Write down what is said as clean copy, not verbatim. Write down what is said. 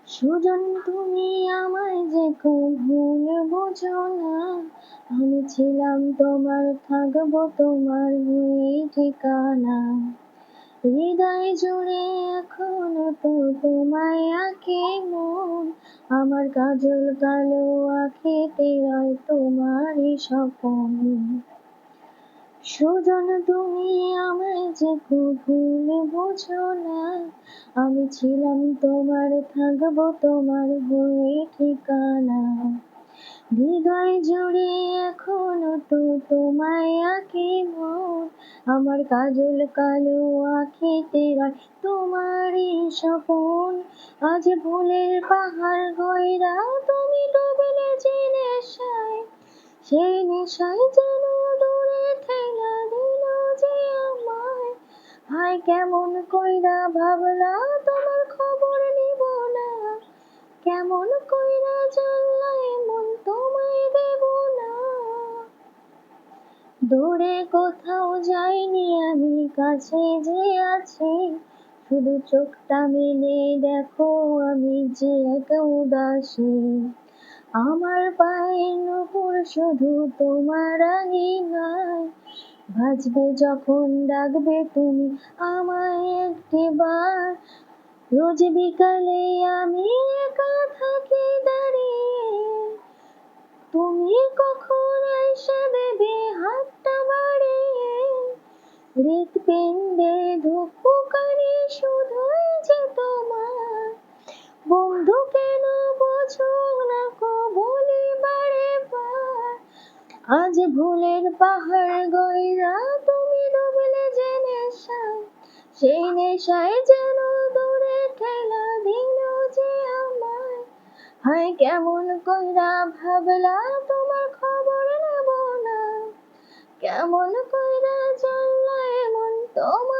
সুজন তুমি আমায় যে ভুল বোঝো না, আমি ছিলাম তোমার, থাকবো তোমার হয়ে ঠিকানা। হৃদয় জুড়ে এখনো তো তোমায় আঁকে মন, আমার কাজল কালো আঁখিতে রয় তোমারই স্বপন। সুজন তুমি আমায় যে ভুল বোঝো না, আমি ছিলাম তোমার, থাকবো তোমার হয়ে ঠিকানা। হৃদয় জুড়ে এখনো তো তোমায় আঁকি মন, আমার কাজল কালো আঁখিতে রয় তোমারই স্বপন। আজ ভুলের পাহাড় গয়রা তুমি ডুবলে যে নেশায়, সেই নেশায় যেন দূরে ঠেলা দিল যে আমায়। হায় কেমন কইরা ভাবলা তোমার খবর নিব না, কেমন কইরা জানলা এমন তোমায় দেব না। দূরে কোথাও যাইনি আমি, কাছে যে আছি, শুধু চোখটা মেলে দেখো আমি যে এক উদাসী। আমার পায়ের নুপুর শুধু তোমার আঙিনায়, বাজবে যখন ডাকবে তুমি আমায় একটিবার। রোজ বিকালে আমি একা থাকি দাঁড়িয়ে, তুমি কখন আইসা দেবে হাতটা বাড়িয়ে। হৃৎপিণ্ডে ধুকপুকানি শুধুই যে তোমার, বন্ধু কেন বোঝো না কো বলি বারে বার। আজ ভুলের পাহাড় গয়রা তুমি ডুবলে যে নেশায়, সেই নেশায় যেন দূরে ঠেলা দিল যে আমায়। হায় কেমন কইরা ভাবলা তোমার খবর নেব না, কেমন কইরা জানলা এমন তোমার